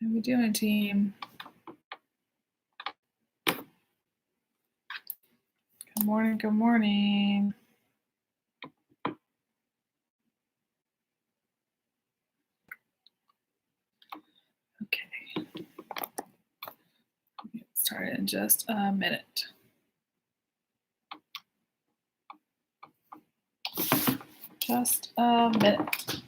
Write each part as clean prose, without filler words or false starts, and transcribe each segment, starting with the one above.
How we doing, team? Good morning, good morning. Okay. We'll get started in just a minute. Just a minute.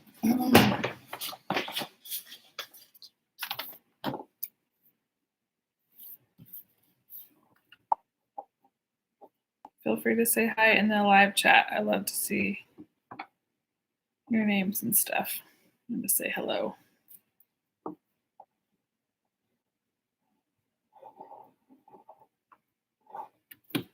Feel free to say hi in the live chat. I love to see your names and stuff and to say hello. Good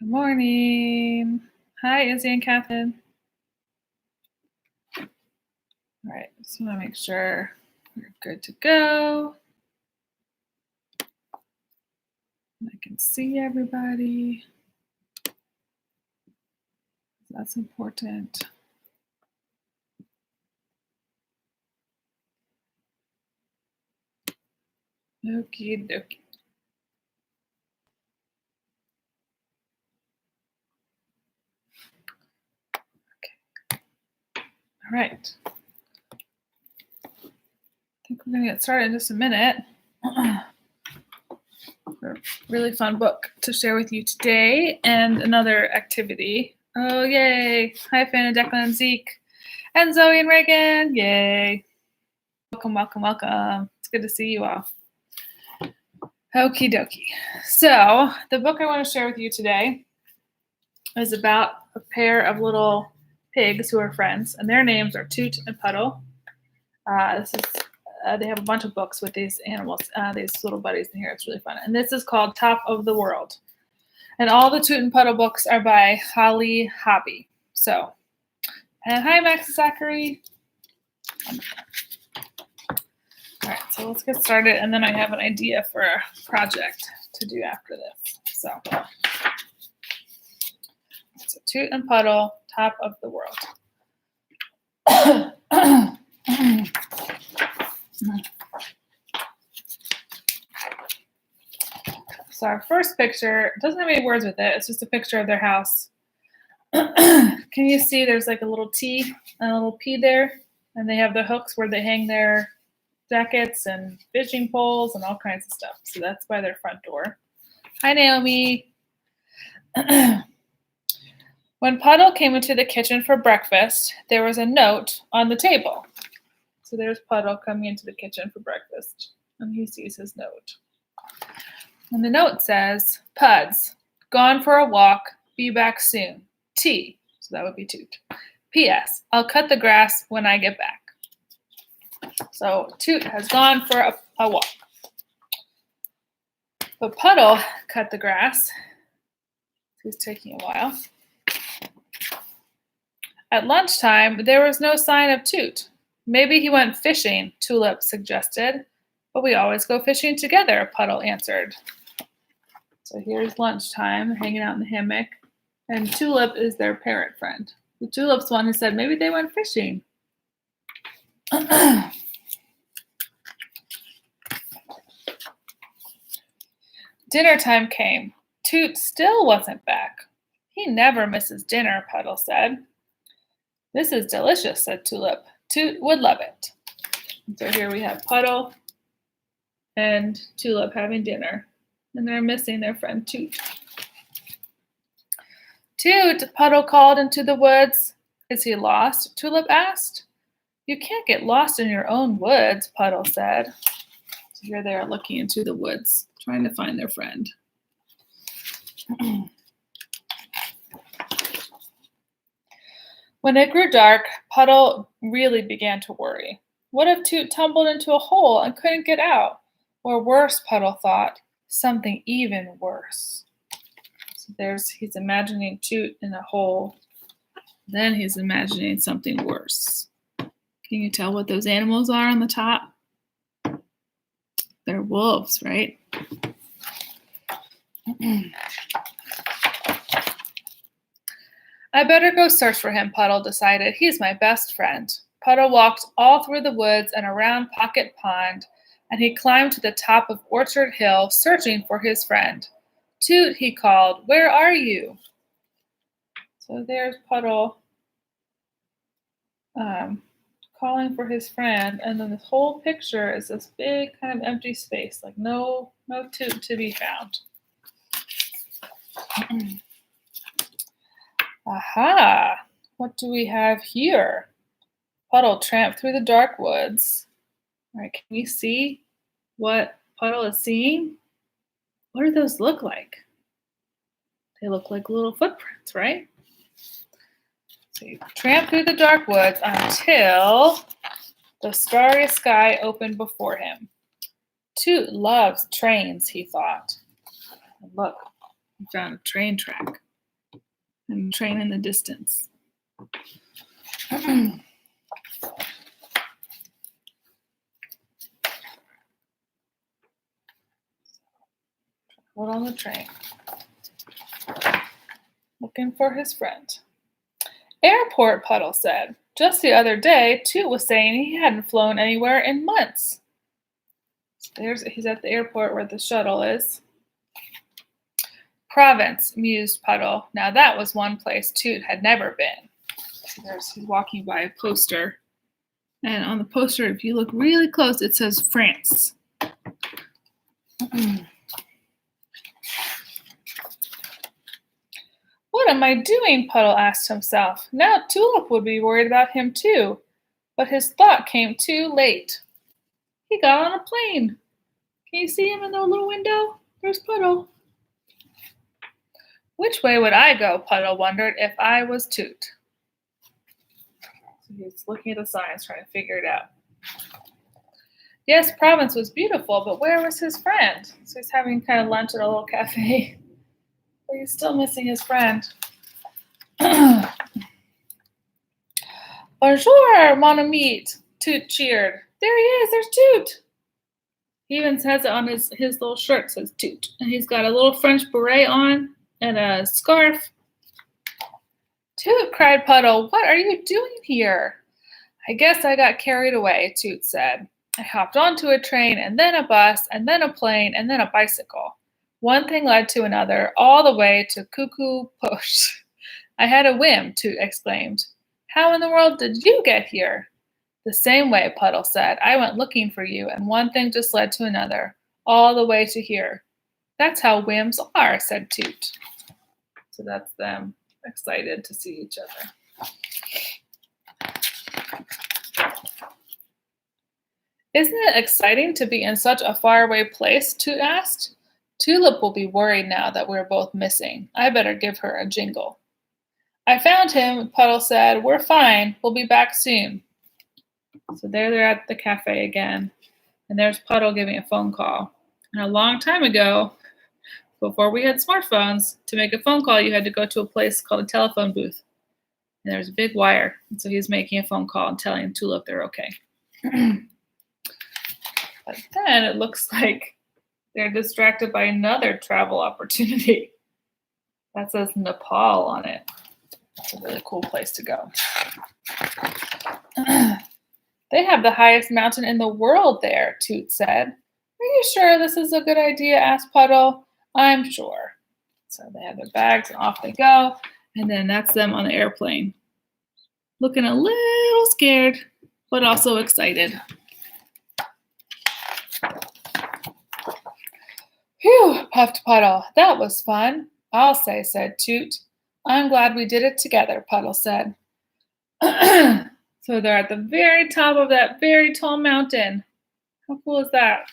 morning. Hi, Izzy and Catherine. All right, just want to make sure we're good to go. I can see everybody. That's important. Okie dokie. Okay. All right. I think we're going to get started in just a minute. A really fun book to share with you today and another activity. Oh, yay. Hi, Finn and Declan and Zeke and Zoe and Reagan. Yay. Welcome, welcome, welcome. It's good to see you all. Okie dokie. So the book I want to share with you today is about a pair of little pigs who are friends, and their names are Toot and Puddle. They have a bunch of books with these animals, these little buddies in here. It's really fun. And this is called Top of the World. And all the Toot and Puddle books are by Hobbie. So, and hi, Max Zachary. All right, so let's get started. And then I have an idea for a project to do after this. So Toot and Puddle, Top of the World. So our first picture doesn't have any words with it. It's just a picture of their house. Can you see there's like a little T and a little P there? And they have the hooks where they hang their jackets and fishing poles and all kinds of stuff. So that's by their front door. Hi, Naomi. When Puddle came into the kitchen for breakfast, there was a note on the table. So there's Puddle coming into the kitchen for breakfast, and he sees his note. And the note says, Puds, gone for a walk, be back soon. T, so that would be Toot. P.S. I'll cut the grass when I get back. So Toot has gone for a walk. But Puddle cut the grass. It's taking a while. At lunchtime, there was no sign of Toot. Maybe he went fishing, Tulip suggested. But we always go fishing together, Puddle answered. So here's lunchtime, hanging out in the hammock. And Tulip is their parrot friend. The Tulip's one who said maybe they went fishing. Dinner time came. Toot still wasn't back. He never misses dinner, Puddle said. This is delicious, said Tulip. Toot would love it. So here we have Puddle and Tulip having dinner, and they're missing their friend Toot. Toot, Puddle called into the woods. Is he lost? Tulip asked. You can't get lost in your own woods, Puddle said. So here they are looking into the woods, trying to find their friend. When it grew dark, Puddle really began to worry. What if Toot tumbled into a hole and couldn't get out? Or worse, Puddle thought, something even worse. So he's imagining Toot in a hole. Then he's imagining something worse. Can you tell what those animals are on the top? They're wolves, right? I better go search for him, Puddle decided. He's my best friend. Puddle walked all through the woods and around Pocket Pond, and he climbed to the top of Orchard Hill, searching for his friend. Toot, he called, where are you? So there's Puddle calling for his friend, and then this whole picture is this big kind of empty space, like no Toot to be found. Aha! What do we have here? Puddle tramped through the dark woods. All right, can we see what Puddle is seeing? What do those look like? They look like little footprints, right? So you tramp through the dark woods until the starry sky opened before him. Toot loves trains, he thought. And look, he found a train track and a train in the distance. Hold on the train. Looking for his friend. Airport, Puddle said. Just the other day, Toot was saying he hadn't flown anywhere in months. He's at the airport where the shuttle is. Province, mused Puddle. Now that was one place Toot had never been. He's walking by a poster. And on the poster, if you look really close, it says France. What am I doing? Puddle asked himself. Now Tulip would be worried about him too. But his thought came too late. He got on a plane. Can you see him in the little window? There's Puddle. Which way would I go? Puddle wondered if I was Toot. So he's looking at the signs, trying to figure it out. Yes, Province was beautiful, but where was his friend? So he's having kind of lunch at a little cafe. But he's still missing his friend. Bonjour, mon ami, Toot cheered. There he is, there's Toot. He even says it on his little shirt, says Toot. And he's got a little French beret on and a scarf. Toot, cried Puddle, what are you doing here? I guess I got carried away, Toot said. I hopped onto a train and then a bus and then a plane and then a bicycle. One thing led to another, all the way to Cuckoo Push. I had a whim, Toot exclaimed. How in the world did you get here? The same way, Puddle said. I went looking for you, and one thing just led to another, all the way to here. That's how whims are, said Toot. So that's them excited to see each other. Isn't it exciting to be in such a faraway place? Toot asked. Tulip will be worried now that we're both missing. I better give her a jingle. I found him, Puddle said. We're fine. We'll be back soon. So there they're at the cafe again. And there's Puddle giving a phone call. And a long time ago, before we had smartphones, to make a phone call, you had to go to a place called a telephone booth. And there's a big wire. And so he's making a phone call and telling Tulip they're okay. But then it looks like they're distracted by another travel opportunity. That says Nepal on it. It's a really cool place to go. They have the highest mountain in the world there, Toot said. Are you sure this is a good idea? Asked Puddle. I'm sure. So they have their bags and off they go. And then that's them on the airplane. Looking a little scared, but also excited. Phew, puffed Puddle. That was fun. I'll say, said Toot. I'm glad we did it together, Puddle said. So they're at the very top of that very tall mountain. How cool is that?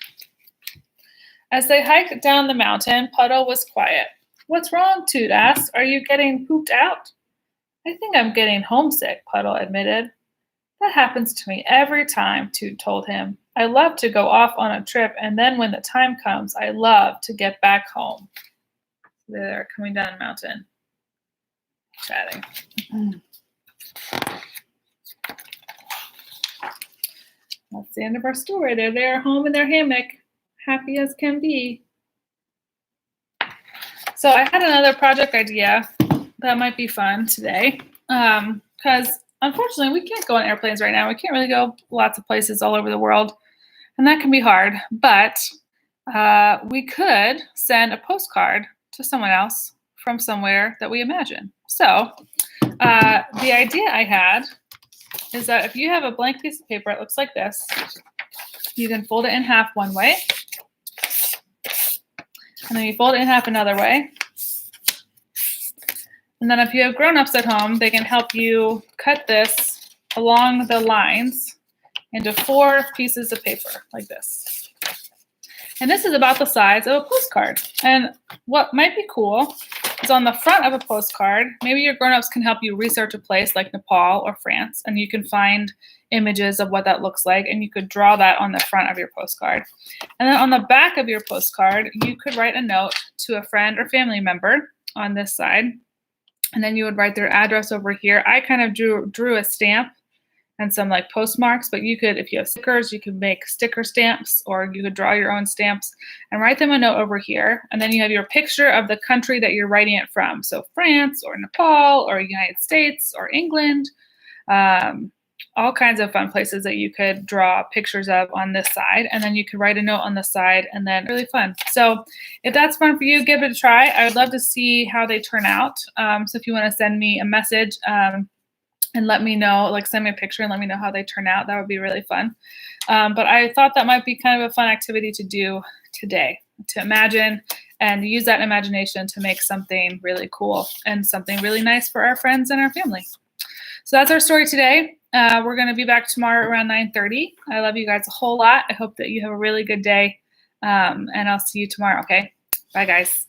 As they hiked down the mountain, Puddle was quiet. What's wrong? Toot asked. Are you getting pooped out? I think I'm getting homesick, Puddle admitted. That happens to me every time, Toot told him. I love to go off on a trip, and then when the time comes, I love to get back home. They're coming down the mountain, chatting. That's the end of our story. They're there home in their hammock, happy as can be. So I had another project idea that might be fun today. Because unfortunately, we can't go on airplanes right now. We can't really go lots of places all over the world. And that can be hard. But we could send a postcard to someone else from somewhere that we imagine. So the idea I had is that if you have a blank piece of paper, it looks like this. You can fold it in half one way. And then you fold it in half another way. And then if you have grown-ups at home, they can help you cut this along the lines into 4 pieces of paper like this. And this is about the size of a postcard. And what might be cool is on the front of a postcard, maybe your grown-ups can help you research a place like Nepal or France, and you can find images of what that looks like, and you could draw that on the front of your postcard. And then on the back of your postcard, you could write a note to a friend or family member on this side, and then you would write their address over here. I kind of drew a stamp and some like postmarks, but you could, if you have stickers, you could make sticker stamps, or you could draw your own stamps and write them a note over here. And then you have your picture of the country that you're writing it from. So France or Nepal or United States or England, all kinds of fun places that you could draw pictures of on this side. And then you could write a note on the side, and then really fun. So if that's fun for you, give it a try. I would love to see how they turn out. So if you want to send me a message, and let me know, like send me a picture and let me know how they turn out. That would be really fun. But I thought that might be kind of a fun activity to do today, to imagine and use that imagination to make something really cool and something really nice for our friends and our family. So that's our story today. We're going to be back tomorrow around 9:30. I love you guys a whole lot. I hope that you have a really good day, and I'll see you tomorrow, okay? Bye, guys.